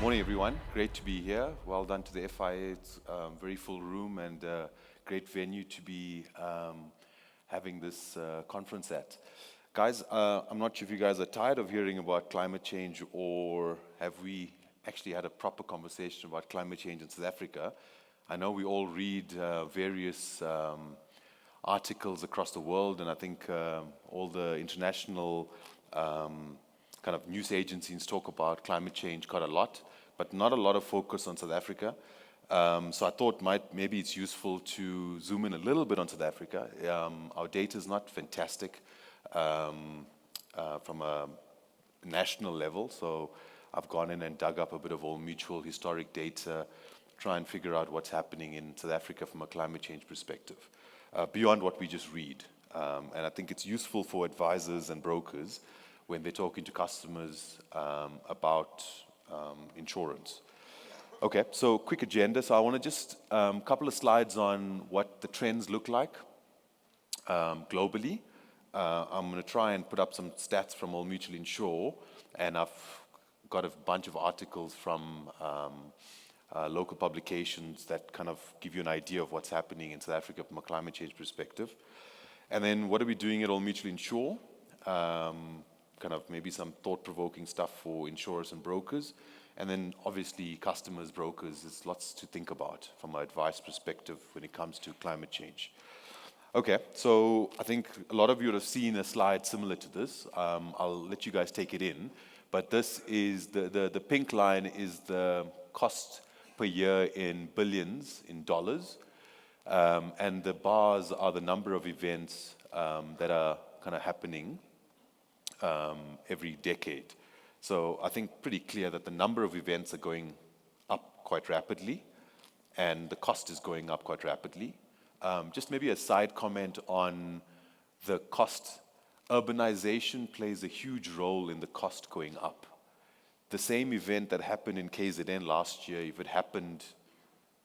Morning, everyone. Great to be here. Well done to the FIA. It's a very full room and a great venue to be having this conference at. Guys, I'm not sure if you guys are tired of hearing about climate change, or have we actually had a proper conversation about climate change in South Africa. I know we all read various articles across the world, and I think all the international kind of news agencies talk about climate change quite a lot, but not a lot of focus on South Africa. So I thought maybe it's useful to zoom in a little bit on South Africa. Our data is not fantastic from a national level, so I've gone in and dug up a bit of Old Mutual historic data, try and figure out what's happening in South Africa from a climate change perspective, beyond what we just read. And I think it's useful for advisors and brokers when they're talking to customers about insurance. Okay, so quick agenda. So I want to just couple of slides on what the trends look like globally. I'm going to try and put up some stats from Old Mutual Insure, and I've got a bunch of articles from local publications that kind of give you an idea of what's happening in South Africa from a climate change perspective. And then what are we doing at Old Mutual Insure? Kind of maybe some thought-provoking stuff for insurers and brokers. And then obviously customers, brokers, there's lots to think about from an advice perspective when it comes to climate change. Okay, so I think a lot of you have seen a slide similar to this. I'll let you guys take it in. But this is, the pink line is the cost per year in billions in dollars. And the bars are the number of events that are kind of happening every decade. So I think pretty clear that the number of events are going up quite rapidly, and the cost is going up quite rapidly. Just maybe a side comment on the cost. Urbanization plays a huge role in the cost going up. The same event that happened in KZN last year, if it happened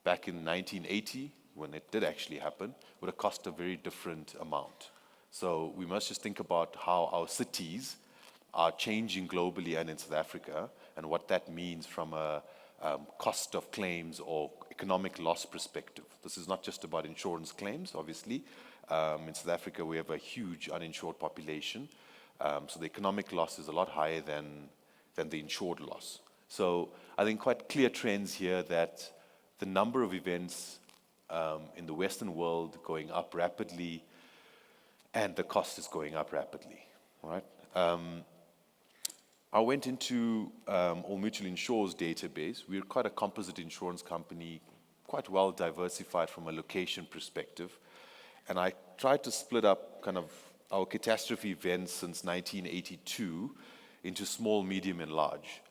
back in 1980, when it did actually happen, would have cost a very different amount. So we must just think about how our cities are changing globally and in South Africa, and what that means from a cost of claims or economic loss perspective. This is not just about insurance claims, obviously. In South Africa, we have a huge uninsured population, so the economic loss is a lot higher than the insured loss. So I think quite clear trends here that the number of events in the Western world going up rapidly, and the cost is going up rapidly, all right? I went into Old Mutual Insure's database. We're quite a composite insurance company, quite well diversified from a location perspective. And I tried to split up kind of our catastrophe events since 1982 into small, medium, and large.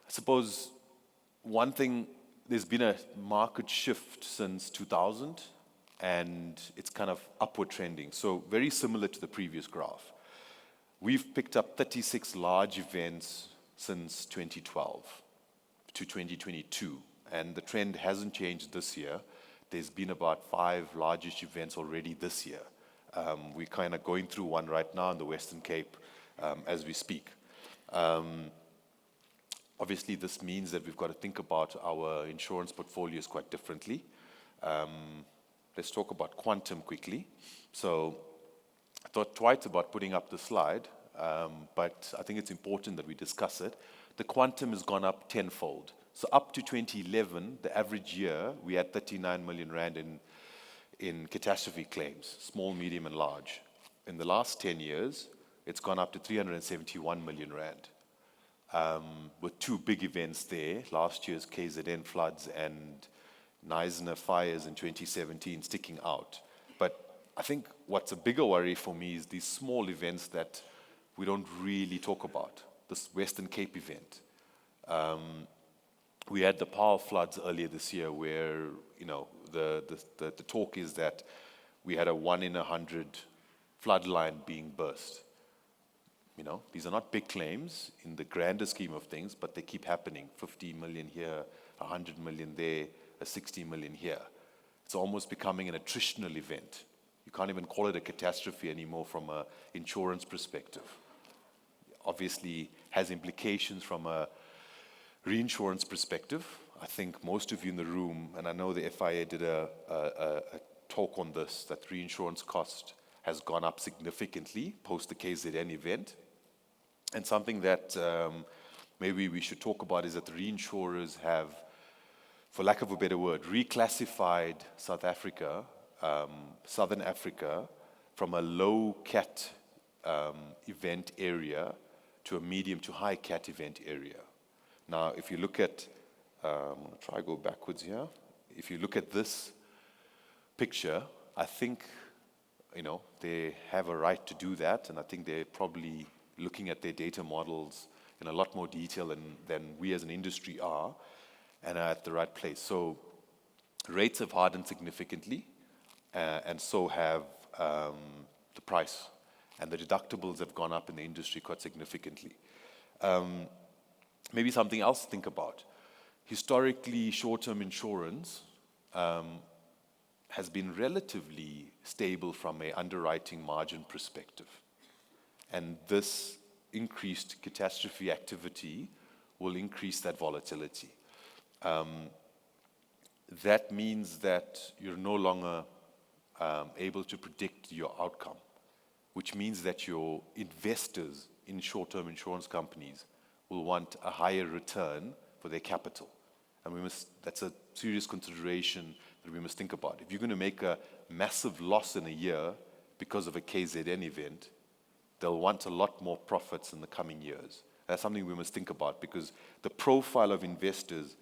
I suppose one thing, there's been a market shift since 2000, and it's kind of upward trending. So very similar to the previous graph. We've picked up 36 large events since 2012 to 2022, and the trend hasn't changed this year. There's been about 5 largest events already this year. We're kind of going through one right now in the Western Cape as we speak. Obviously, this means that we've got to think about our insurance portfolios quite differently. Let's talk about quantum quickly. So I thought twice about putting up the slide, but I think it's important that we discuss it. The quantum has gone up tenfold. So up to 2011, the average year, we had 39 million rand in catastrophe claims, small, medium, and large. In the last 10 years, it's gone up to 371 million rand, with 2 big events there, last year's KZN floods and Knysna fires in 2017 sticking out. But I think what's a bigger worry for me is these small events that we don't really talk about. This Western Cape event. We had the power floods earlier this year where, you know, the talk is that we had a 1 in 100 flood line being burst. You know, these are not big claims in the grander scheme of things, but they keep happening. 50 million here, 100 million there, a 60 million here. It's almost becoming an attritional event. You can't even call it a catastrophe anymore from an insurance perspective. Obviously has implications from a reinsurance perspective, I think most of you in the room, and I know the FIA did a talk on this, that reinsurance cost has gone up significantly post the KZN event. And something that maybe we should talk about is that the reinsurers have, for lack of a better word, reclassified South Africa, Southern Africa, from a low cat event area to a medium to high cat event area. Now, if you look at, I'm going to try to go backwards here. If you look at this picture, I think, they have a right to do that, and I think they're probably looking at their data models in a lot more detail than we as an industry are, and are at the right place. So rates have hardened significantly, and so have the price, and the deductibles have gone up in the industry quite significantly. Maybe something else to think about. Historically, short-term insurance has been relatively stable from an underwriting margin perspective. And this increased catastrophe activity will increase that volatility. That means that you're no longer able to predict your outcome, which means that your investors in short-term insurance companies will want a higher return for their capital. And that's a serious consideration that we must think about. If you're going to make a massive loss in a year because of a KZN event, they'll want a lot more profits in the coming years. That's something we must think about, because the profile of investors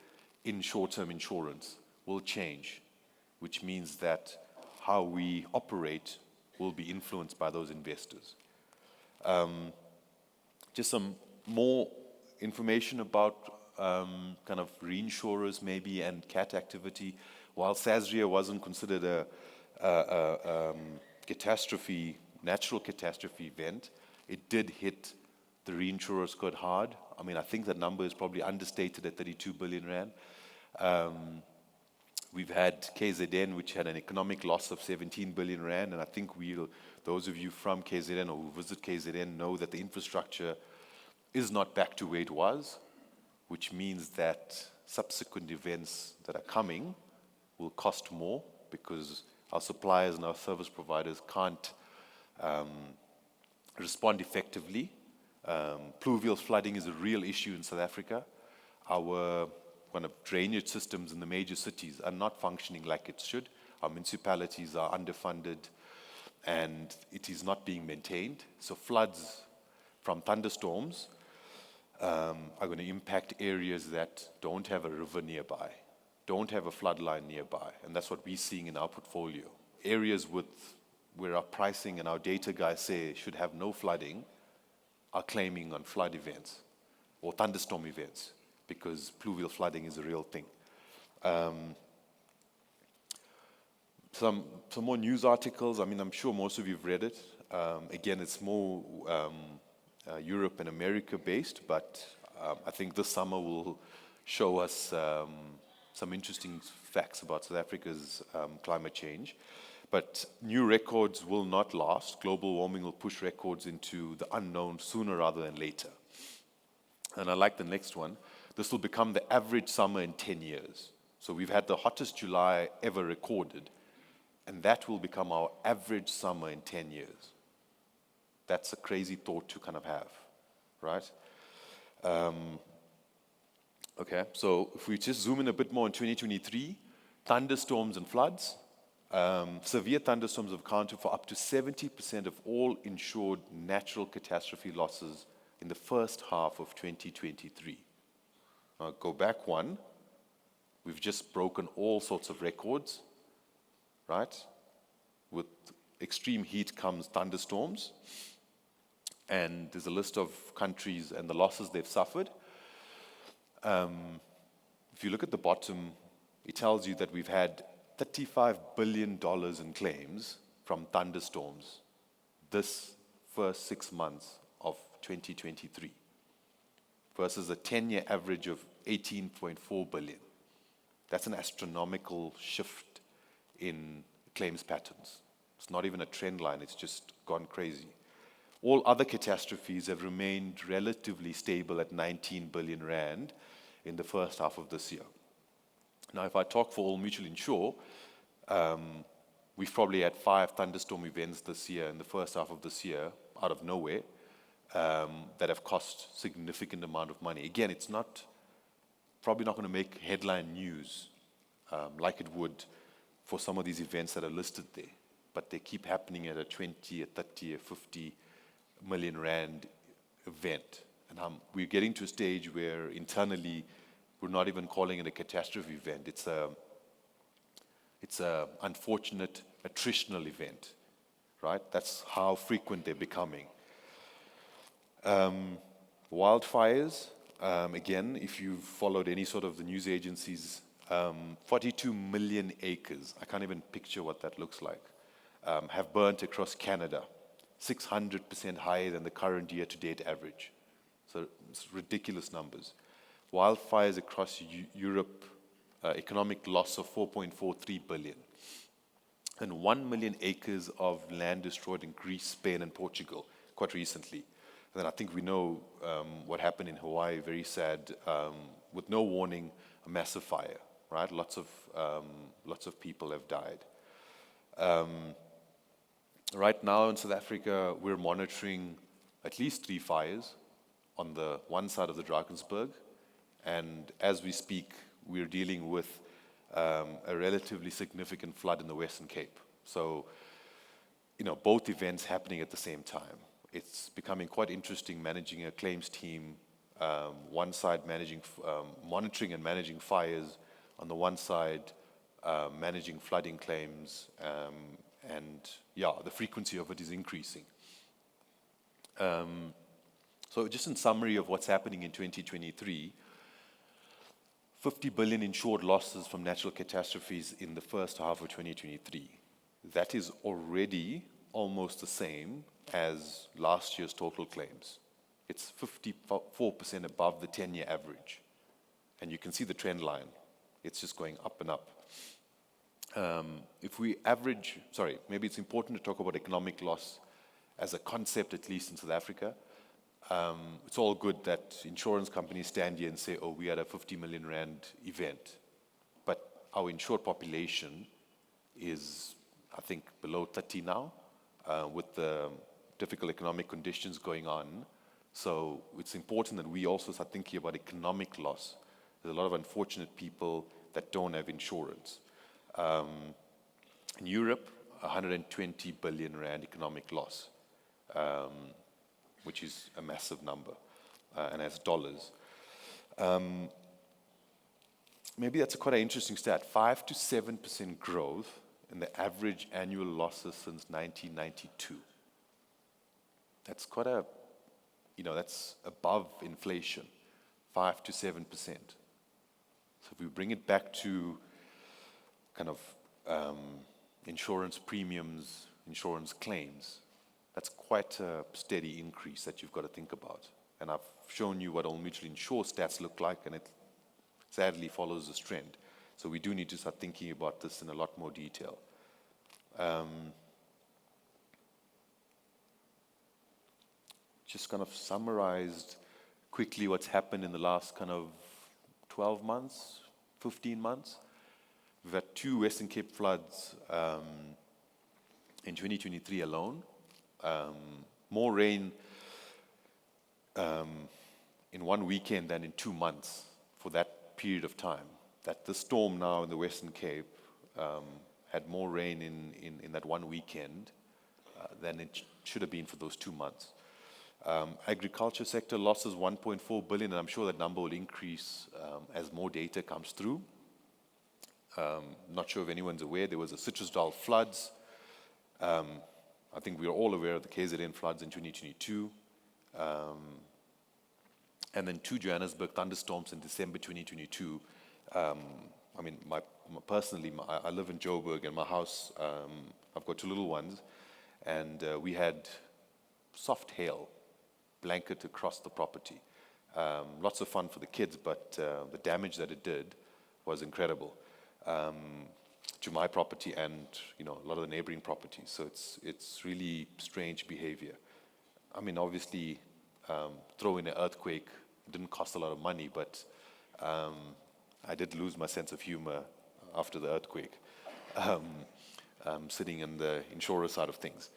in short-term insurance will change, which means that how we operate will be influenced by those investors. Just some more information about kind of reinsurers maybe and cat activity. While Sasria wasn't considered a catastrophe, natural catastrophe event, it did hit the reinsurers quite hard. I mean, I think that number is probably understated at 32 billion rand. We've had KZN, which had an economic loss of 17 billion rand, and I think those of you from KZN or who visit KZN know that the infrastructure is not back to where it was, which means that subsequent events that are coming will cost more because our suppliers and our service providers can't respond effectively. Pluvial flooding is a real issue in South Africa. Our kind of drainage systems in the major cities are not functioning like it should. Our municipalities are underfunded and it is not being maintained. So floods from thunderstorms are going to impact areas that don't have a river nearby, don't have a flood line nearby, and that's what we're seeing in our portfolio. Areas where our pricing and our data guys say should have no flooding are claiming on flood events or thunderstorm events because pluvial flooding is a real thing. Some more news articles. I mean, I'm sure most of you have read it. Again, it's more Europe and America based, but I think this summer will show us some interesting facts about South Africa's climate change. But new records will not last. Global warming will push records into the unknown sooner rather than later. And I like the next one. This will become the average summer in 10 years. So we've had the hottest July ever recorded, and that will become our average summer in 10 years. That's a crazy thought to kind of have, right? Okay, so if we just zoom in a bit more in 2023, thunderstorms and floods. Severe thunderstorms have accounted for up to 70% of all insured natural catastrophe losses in the first half of 2023. Now, go back one. We've just broken all sorts of records, right? With extreme heat comes thunderstorms. And there's a list of countries and the losses they've suffered. If you look at the bottom, it tells you that we've had $35 billion in claims from thunderstorms this first 6 months of 2023 versus a 10-year average of 18.4 billion. That's an astronomical shift in claims patterns. It's not even a trend line, it's just gone crazy. All other catastrophes have remained relatively stable at 19 billion rand, in the first half of this year. Now, if I talk for Old Mutual Insure, we've probably had 5 thunderstorm events this year in the first half of this year out of nowhere that have cost significant amount of money. Again, it's probably not going to make headline news like it would for some of these events that are listed there, but they keep happening at a 20, a 30, a 50 million rand event. And we're getting to a stage where internally we're not even calling it a catastrophe event. It's a unfortunate attritional event, right? That's how frequent they're becoming. Wildfires, again, if you've followed any sort of the news agencies, 42 million acres, I can't even picture what that looks like, have burnt across Canada, 600% higher than the current year-to-date average. So it's ridiculous numbers. Wildfires across Europe, economic loss of 4.43 billion. And 1 million acres of land destroyed in Greece, Spain, and Portugal quite recently. And then I think we know what happened in Hawaii, very sad, with no warning, a massive fire, right? Lots of people have died. Right now in South Africa, we're monitoring at least 3 fires on the one side of the Drakensberg. And as we speak, we're dealing with a relatively significant flood in the Western Cape. So, both events happening at the same time. It's becoming quite interesting managing a claims team, one side monitoring and managing fires, on the one side managing flooding claims, and the frequency of it is increasing. So just in summary of what's happening in 2023, 50 billion insured losses from natural catastrophes in the first half of 2023. That is already almost the same as last year's total claims. It's 54% above the 10-year average. And you can see the trend line. It's just going up and up. Maybe it's important to talk about economic loss as a concept, at least in South Africa. It's all good that insurance companies stand here and say, oh, we had a 50 million rand event. But our insured population is, I think, below 30 now, with the difficult economic conditions going on. So it's important that we also start thinking about economic loss. There's a lot of unfortunate people that don't have insurance. In Europe, 120 billion rand economic loss, which is a massive number, and as dollars. Maybe that's quite an interesting stat. 5 to 7% growth in the average annual losses since 1992. That's quite that's above inflation, 5 to 7%. So if we bring it back to kind of insurance premiums, insurance claims, that's quite a steady increase that you've got to think about. And I've shown you what Old Mutual Insure stats look like, and it sadly follows this trend. So we do need to start thinking about this in a lot more detail. Just kind of summarized quickly what's happened in the last kind of 12 months, 15 months. We've had 2 Western Cape floods in 2023 alone. More rain in one weekend than in 2 months for that period of time. That the storm now in the Western Cape had more rain in that one weekend than it should have been for those 2 months. Agriculture sector losses 1.4 billion, and I'm sure that number will increase as more data comes through. Not sure if anyone's aware, there was a Citrusdal floods. I think we are all aware of the KZN floods in 2022. And then 2 Johannesburg thunderstorms in December 2022. Personally, I live in Joburg, and my house, I've got 2 little ones, and we had soft hail blanket across the property. Lots of fun for the kids, but the damage that it did was incredible to my property and a lot of the neighboring properties. So it's really strange behavior. Obviously, throw in an earthquake, it didn't cost a lot of money, but I did lose my sense of humor after the earthquake, sitting in the insurer side of things.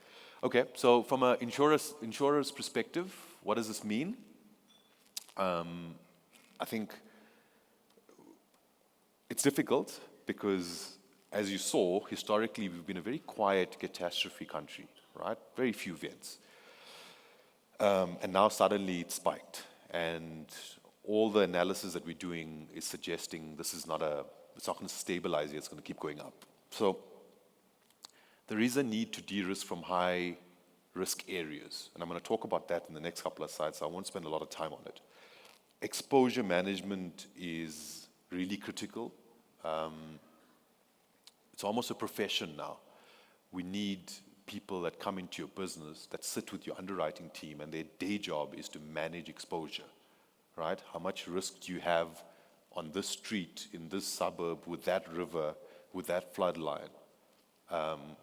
Okay, so from an insurer's perspective, what does this mean? I think it's difficult because, as you saw, historically we've been a very quiet catastrophe country, right? Very few events. And now suddenly it spiked. And all the analysis that we're doing is suggesting it's not going to stabilize yet, it's going to keep going up. So there is a need to de-risk from high risk areas. And I'm going to talk about that in the next couple of slides, so I won't spend a lot of time on it. Exposure management is really critical. It's almost a profession now. We need people that come into your business that sit with your underwriting team and their day job is to manage exposure, right? How much risk do you have on this street, in this suburb, with that river, with that flood line?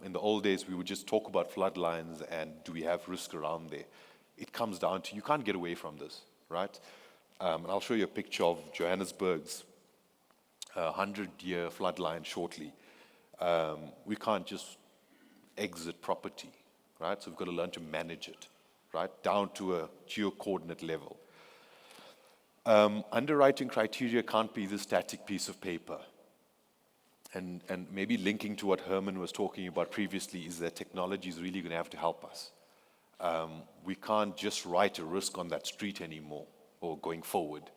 In the old days, we would just talk about flood lines and do we have risk around there? It comes down to, you can't get away from this, right? And I'll show you a picture of Johannesburg's 100-year flood line shortly. We can't just exit property, right? So we've got to learn to manage it, right? Down to a geo-coordinate level. Underwriting criteria can't be this static piece of paper. And maybe linking to what Herman was talking about previously is that technology is really going to have to help us. We can't just write a risk on that street anymore or going forward.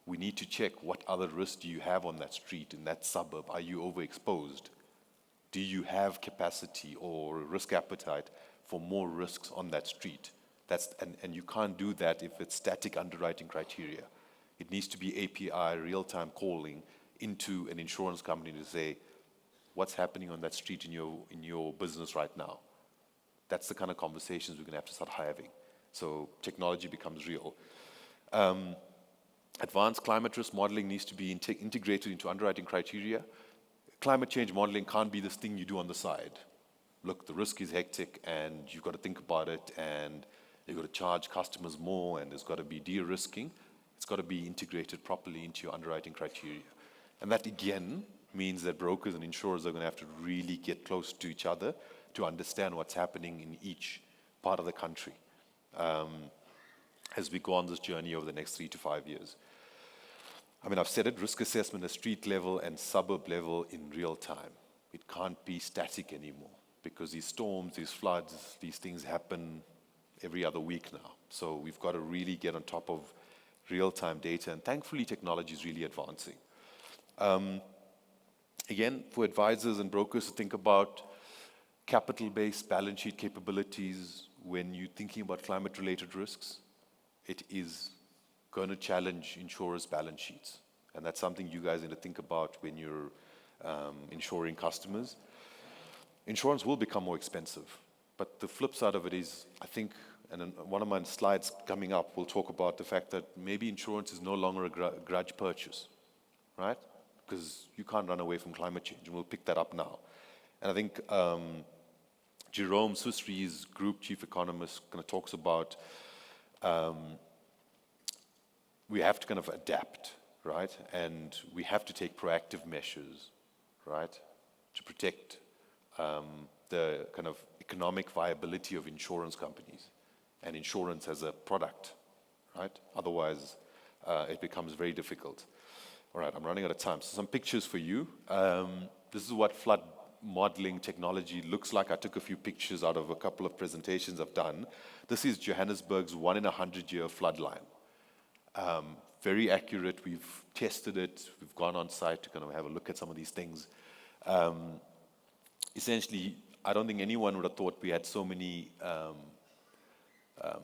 We need to check what other risks do you have on that street, in that suburb. Are you overexposed? Do you have capacity or risk appetite for more risks on that street? And you can't do that if it's static underwriting criteria. It needs to be API, real-time calling into an insurance company to say, what's happening on that street in your business right now? That's the kind of conversations we're going to have to start having. So technology becomes real. Advanced climate risk modeling needs to be integrated into underwriting criteria. Climate change modeling can't be this thing you do on the side. Look, the risk is hectic and you've got to think about it and you've got to charge customers more and there's got to be de-risking. It's got to be integrated properly into your underwriting criteria. And that again means that brokers and insurers are going to have to really get close to each other to understand what's happening in each part of the country as we go on this journey over the next 3 to 5 years. I mean, I've said it, risk assessment at street level and suburb level in real time. It can't be static anymore because these storms, these floods, these things happen every other week now. So we've got to really get on top of real-time data, and thankfully technology is really advancing. Again, for advisors and brokers to think about capital-based balance sheet capabilities when you're thinking about climate-related risks, it is going to challenge insurers' balance sheets. And that's something you guys need to think about when you're insuring customers. Insurance will become more expensive. But the flip side of it is, I think, and in one of my slides coming up, we'll talk about the fact that maybe insurance is no longer a grudge purchase, right? Because you can't run away from climate change, and we'll pick that up now. And I think Jerome Susri's group chief economist kind of talks about we have to kind of adapt, right? And we have to take proactive measures, right, to protect the kind of economic viability of insurance companies and insurance as a product, right? Otherwise, it becomes very difficult. All right, I'm running out of time. So some pictures for you. This is what flood modeling technology looks like. I took a few pictures out of a couple of presentations I've done. This is Johannesburg's 1 in a 100-year flood line. Very accurate. We've tested it. We've gone on site to kind of have a look at some of these things. Essentially, I don't think anyone would have thought we had so many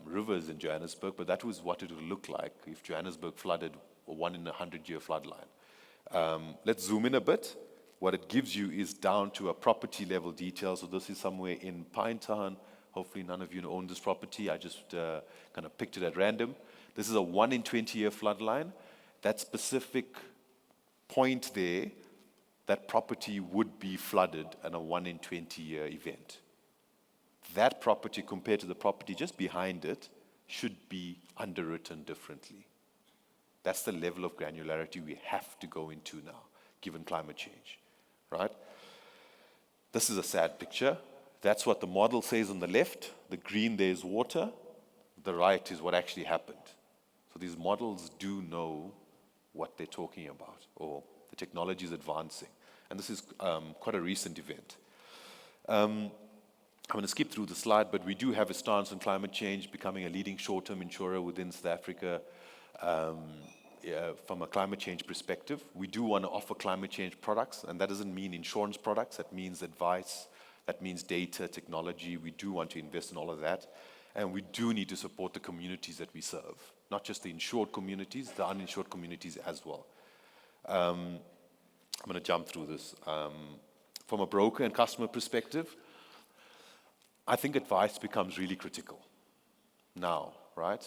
rivers in Johannesburg, but that was what it would look like if Johannesburg flooded a 1 in a 100-year flood line. Let's zoom in a bit. What it gives you is down to a property level detail. So this is somewhere in Pinetown. Hopefully none of you own this property. I just kind of picked it at random. This is a 1 in 20-year flood line. That specific point there, that property would be flooded in a 1 in 20-year event. That property compared to the property just behind it should be underwritten differently. That's the level of granularity we have to go into now, given climate change, right? This is a sad picture. That's what the model says on the left. The green there is water. The right is what actually happened. So these models do know what they're talking about, or the technology is advancing. And this is quite a recent event. I'm going to skip through the slide, but we do have a stance on climate change, becoming a leading short-term insurer within South Africa. From a climate change perspective, we do want to offer climate change products, and that doesn't mean insurance products. That means advice, that means data, technology. We do want to invest in all of that, and we do need to support the communities that we serve, not just the insured communities, the uninsured communities as well. I'm going to jump through this. From a broker and customer perspective, I think advice becomes really critical now, right?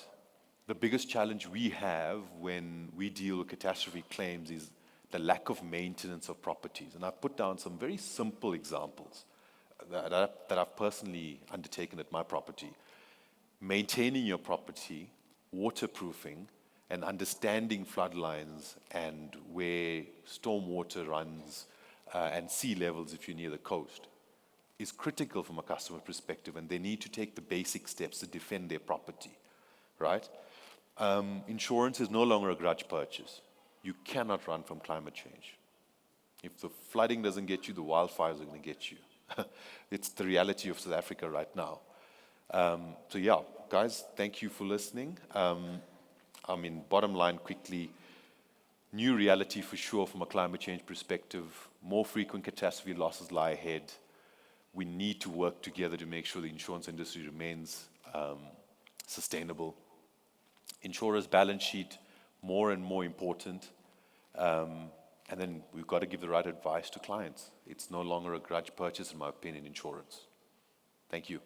The biggest challenge we have when we deal with catastrophe claims is the lack of maintenance of properties. And I've put down some very simple examples that I've personally undertaken at my property. Maintaining your property, waterproofing, and understanding flood lines and where storm water runs and sea levels if you're near the coast is critical from a customer perspective, and they need to take the basic steps to defend their property, right? Insurance is no longer a grudge purchase. You cannot run from climate change. If the flooding doesn't get you, the wildfires are going to get you. It's the reality of South Africa right now. So yeah, guys, thank you for listening. Bottom line quickly, new reality for sure from a climate change perspective. More frequent catastrophe losses lie ahead. We need to work together to make sure the insurance industry remains sustainable. Insurers' balance sheet, more and more important. And then we've got to give the right advice to clients. It's no longer a grudge purchase, in my opinion, insurance. Thank you.